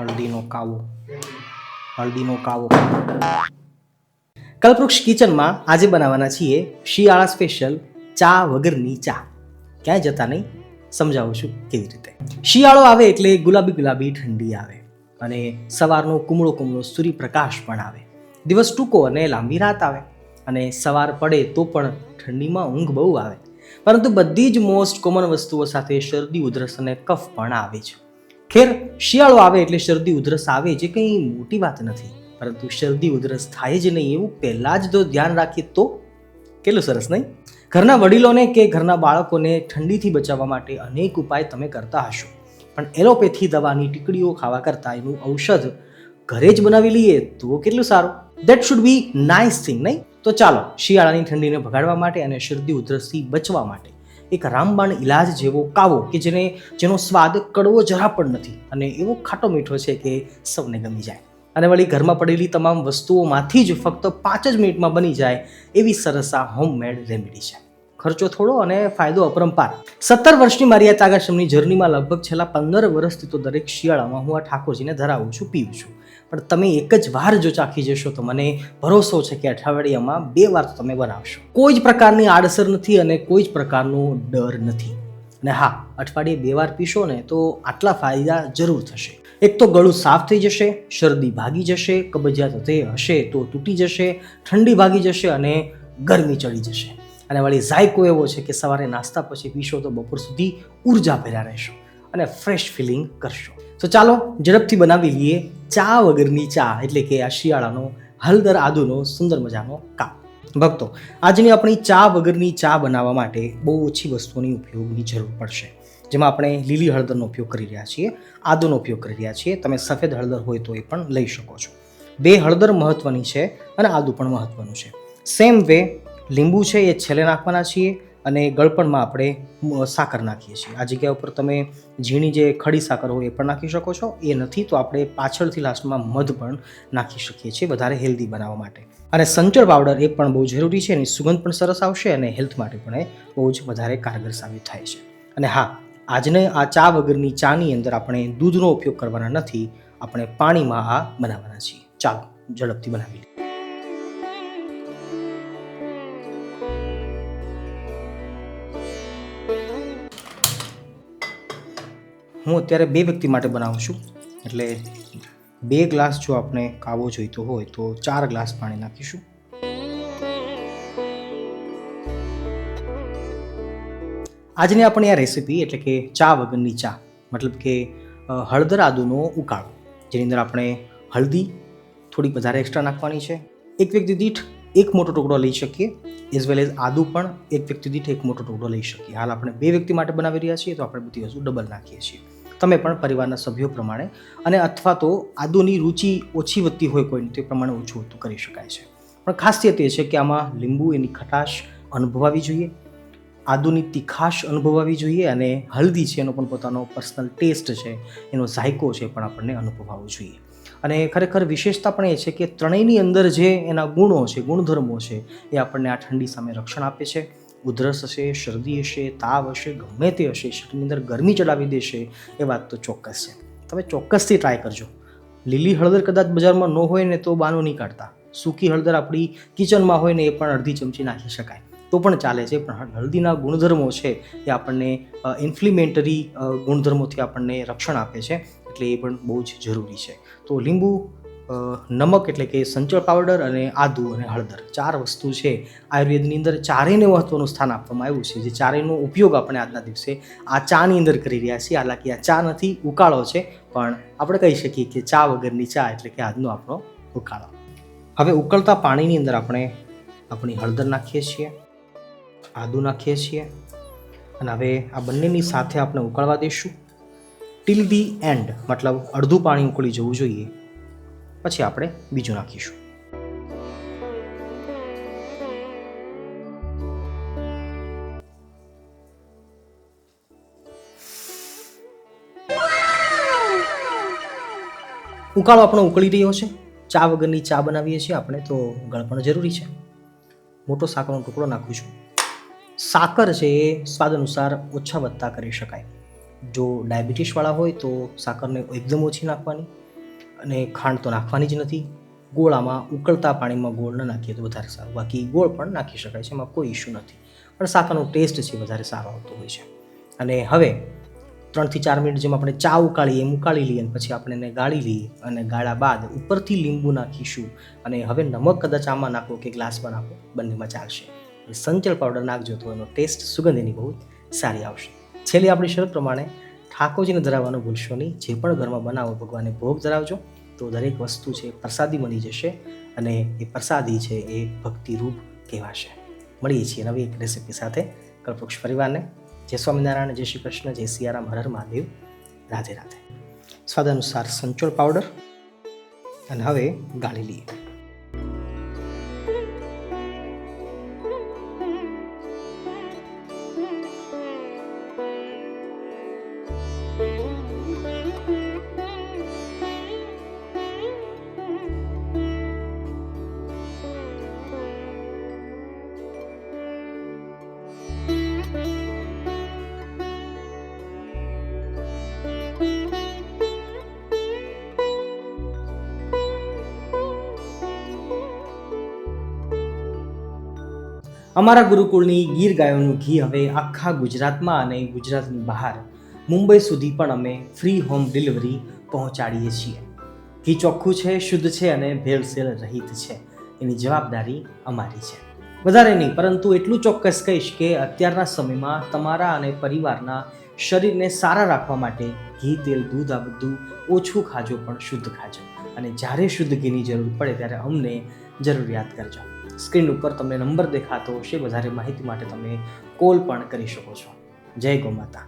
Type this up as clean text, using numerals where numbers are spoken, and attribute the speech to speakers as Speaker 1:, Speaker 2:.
Speaker 1: હળદીનો કાવો, હળદીનો કાવો. કલ્પવૃક્ષ કિચનમાં આજે બનાવવાના છીએ શિયાળા સ્પેશિયલ ચા વગરની ચા. ક્યાંય જતા નહીં, સમજાવું છું કેવી રીતે. શિયાળો આવે એટલે ગુલાબી ગુલાબી ઠંડી આવે અને સવારનો કુમળો કુમળો સૂર્યપ્રકાશ પણ આવે. દિવસ ટૂંકો અને લાંબી રાત આવે અને સવાર પડે તો પણ ઠંડીમાં ઊંઘ બહુ આવે. પરંતુ બધી જ મોસ્ટ કોમન વસ્તુઓ સાથે શરદી ઉધરસ અને કફ પણ આવે છે. ખેર, શિયાળો આવે એટલે શરદી ઉધરસ આવે જે કંઈ મોટી વાત નથી, પરંતુ શરદી ઉધરસ થાય જ નહીં એવું પહેલાં જ જો ધ્યાન રાખીએ તો કેટલું સરસ નહીં? ઘરના વડીલોને કે ઘરના બાળકોને ઠંડીથી બચાવવા માટે અનેક ઉપાય તમે કરતા હશો, પણ એલોપેથી દવાની ટીકડીઓ ખાવા કરતાં એનું ઔષધ ઘરે જ બનાવી લઈએ તો કેટલું સારું. That should be nice thing, નહીં? તો ચાલો શિયાળાની ઠંડીને ભગાડવા માટે અને શરદી ઉધરસથી બચવા માટે એક રામબાણ ઇલાજ જેવો કાવો કે જેનો સ્વાદ કડવો જરા પણ નથી અને એવો ખાટો મીઠો છે કે સૌને ગમી જાય અને વળી ઘરમાં પડેલી તમામ વસ્તુઓમાંથી જ ફક્ત 5 જ મિનિટમાં બની જાય એવી સરસ આ હોમમેડ રેમેડી છે. ખર્ચો થોડો અને ફાયદો અપરંપાર. 17 વર્ષની મારી આ તાગાશમની જર્નીમાં લગભગ છેલ્લા 15 વર્ષથી તો દરેક શિયાળામાં હું આ ઠાકોરજીને ધરાવું છું, પીવું છું. પણ તમે એક જ વાર જો ચાખી જશો તો મને ભરોસો છે કે અઠવાડિયામાં 2 વાર તો તમે બનાવશો. કોઈ જ પ્રકારની આડઅસર નથી અને કોઈ જ પ્રકારનો ડર નથી. અને હા, અઠવાડિયે 2 વાર પીશો ને તો આટલા ફાયદા જરૂર થશે. એક તો ગળું સાફ થઈ જશે, શરદી ભાગી જશે, કબજિયાત હશે તો તૂટી જશે, ઠંડી ભાગી જશે અને ગરમી ચડી જશે. અને વળી ઝાયકો એવો છે કે સવારે નાસ્તા પછી પીશો તો બપોર સુધી ઉર્જા ભર્યા રહેશો અને ફ્રેશ ફિલિંગ કરશો. તો ચાલો ઝડપથી બનાવી લઈએ ચા વગરની ચા, એટલે કે આ શિયાળાનો હળદર આદુનો સુંદર મજાનો કાપ. ભક્તો, આજની આપણી ચા વગરની ચા બનાવવા માટે બહુ ઓછી વસ્તુઓની ઉપયોગની જરૂર પડશે. જેમાં આપણે લીલી હળદરનો ઉપયોગ કરી રહ્યા છીએ, આદુનો ઉપયોગ કરી રહ્યા છીએ. તમે સફેદ હળદર હોય તો એ પણ લઈ શકો છો. 2 હળદર મહત્વની છે અને આદુ પણ મહત્વનું છે. સેમ વે લીંબુ છે એ છેલ્લે નાખવાના છીએ અને ગળપણમાં આપણે સાકર નાખીએ છીએ. આ જગ્યા ઉપર તમે ઝીણી જે ખડી સાકર હોય એ પણ નાખી શકો છો. એ નથી તો આપણે પાછળથી લાસ્ટમાં મધ પણ નાખી શકીએ છીએ વધારે હેલ્ધી બનાવવા માટે. અને સંચળ પાવડર એ પણ બહુ જરૂરી છે. એની સુગંધ પણ સરસ આવશે અને હેલ્થ માટે પણ એ બહુ જ વધારે કારગર સાબિત થાય છે. અને હા, આજને આ ચા વગરની ચાની અંદર આપણે દૂધનો ઉપયોગ કરવાના નથી, આપણે પાણીમાં આ બનાવવાના છીએ. ચાલો ઝડપથી બનાવી લઈએ. હું અત્યારે 2 વ્યક્તિ માટે બનાવું છું, એટલે 2 ગ્લાસ જો આપણે કાવો જોઈતો હોય તો 4 ગ્લાસ પાણી નાખીશું. આજની આપણી આ રેસીપી એટલે કે ચા વગરની ચા, મતલબ કે હળદર આદુનો ઉકાળો, જેની અંદર આપણે હળદી થોડીક વધારે એક્સ્ટ્રા નાખવાની છે. એક વ્યક્તિ દીઠ 1 મોટો ટુકડો લઈ શકીએ, એઝ વેલ એઝ આદુ પણ એક વ્યક્તિ દીઠ 1 મોટો ટુકડો લઈ શકીએ. હાલ આપણે 2 વ્યક્તિ માટે બનાવી રહ્યા છીએ તો આપણે બધી વસ્તુ ડબલ નાખીએ છીએ. તમે પણ પરિવારના સભ્યો પ્રમાણે અને અથવા તો આદુની રુચિ ઓછી વધતી હોય કોઈને તે પ્રમાણે ઓછું વધતું કરી શકાય છે. પણ ખાસિયત એ છે કે આમાં લીંબુ એની ખટાશ અનુભવાવી જોઈએ, આદુની તીખાશ અનુભવાવી જોઈએ અને હળદી છે એનો પણ પોતાનો પર્સનલ ટેસ્ટ છે, એનો ઝાયકો છે પણ આપણને અનુભવાવો જોઈએ. અને ખરેખર વિશેષતા પણ એ છે કે ત્રણેયની અંદર જે એના ગુણો છે, ગુણધર્મો છે, એ આપણને આ ઠંડી સામે રક્ષણ આપે છે. ઉધરસ હશે, શરદી હશે, તાવ હશે, ગમે તે હશે, શરીરની અંદર ગરમી ચડાવી દેશે એ વાત તો ચોક્કસ છે. તમે ચોક્કસથી ટ્રાય કરજો. લીલી હળદર કદાચ બજારમાં ન હોય ને તો બાનું નહીં કાઢતા, સૂકી હળદર આપણી કિચનમાં હોય ને એ પણ અડધી ચમચી નાખી શકાય તો પણ ચાલે છે. પણ હળદીના ગુણધર્મો છે એ આપણને ઇન્ફ્લિમેટરી ગુણધર્મોથી આપણને રક્ષણ આપે છે, એટલે એ પણ બહુ જ જરૂરી છે. તો લીંબુ, નમક એટલે કે સંચળ પાવડર અને આદુ અને હળદર 4 વસ્તુ છે. આયુર્વેદની અંદર ચારેયને મહત્વનું સ્થાન આપવામાં આવ્યું છે, જે ચારેયનો ઉપયોગ આપણે આજના દિવસે આ ચાની અંદર કરી રહ્યા છીએ. હાલાકી આ ચા નથી, ઉકાળો છે, પણ આપણે કહી શકીએ કે ચા વગરની ચા એટલે કે આજનો આપણો ઉકાળો. હવે ઉકળતા પાણીની અંદર આપણે આપણી હળદર નાખીએ છીએ, આદુ નાખીએ છીએ અને હવે આ બંનેની સાથે આપણે ઉકળવા દઈશું ટીલ ધી એન્ડ, મતલબ અડધું પાણી ઉકળી જવું જોઈએ, પછી આપણે બીજું નાખીશું. ઉકાળો આપણો ઉકળી રહ્યો છે. ચા વગરની ચા બનાવીએ છીએ આપણે તો ગળપણ જરૂરી છે. મોટો સાકરનો ટુકડો નાખું છું. સાકર છે એ સ્વાદ અનુસાર ઓછા વધતા કરી શકાય. જો ડાયાબિટીસવાળા હોય તો સાકરને એકદમ ઓછી નાખવાની, અને ખાંડ તો નાખવાની જ નથી. ગોળામાં ઉકળતા પાણીમાં ગોળ ન નાખીએ તો વધારે સારું, બાકી ગોળ પણ નાખી શકાય છે, એમાં કોઈ ઇશ્યુ નથી, પણ સાકરનો ટેસ્ટ છે વધારે સારો આવતો હોય છે. અને હવે 3 થી 4 મિનિટ જેમ આપણે ચા ઉકાળીએ એમ ઉકાળી લઈએ અને પછી આપણે એને ગાળી લઈએ, અને ગાળ્યા બાદ ઉપરથી લીંબુ નાખીશું. અને હવે નમક કદાચ આમાં નાખો કે ગ્લાસમાં નાખો, બંનેમાં ચાલશે. સંચળ પાવડર નાખજો તો એનો ટેસ્ટ સુગંધ એની બહુ સારી આવશે. છેલ્લે આપણી શરત પ્રમાણે ઠાકોરજીને ધરાવવાનું ભૂલશો નહીં. જે પણ ઘરમાં બનાવો ભગવાનને ભોગ ધરાવજો, તો દરેક વસ્તુ છે પ્રસાદી બની જશે, અને એ પ્રસાદી છે એ ભક્તિરૂપ કહેવાશે. મળીએ છીએ નવી એક રેસીપી સાથે. કલ્પવૃક્ષ પરિવારને જય સ્વામિનારાયણ, જય શ્રી કૃષ્ણ, જય સિયારામ, હર હર મહાદેવ, રાધે રાધે. સ્વાદ અનુસાર સંચોળ પાવડર, અને હવે ગાળી લઈએ. અમારા ગુરુકુળની ગીર ગાયોનું ઘી હવે આખા ગુજરાતમાં અને ગુજરાતની બહાર મુંબઈ સુધી પણ અમે ફ્રી હોમ ડિલિવરી પહોંચાડીએ છીએ. ઘી ચોખ્ખું છે, શુદ્ધ છે અને ભેળસેળ રહિત છે. એની જવાબદારી અમારી છે. વધારે નહીં, પરંતુ એટલું ચોક્કસ કહીશ કે અત્યારના સમયમાં તમારા અને પરિવારના શરીરને સારા રાખવા માટે ઘી, તેલ, દૂધ આ બધું ઓછું ખાજો, પણ શુદ્ધ ખાજો. અને જ્યારે શુદ્ધ ઘીની જરૂર પડે ત્યારે અમને જરૂરિયાત કરજો. સ્ક્રીન ઉપર તમને નંબર દેખાતો હશે. વધારે માહિતી માટે તમે કોલ પણ કરી શકો છો. જય ગૌ માતા.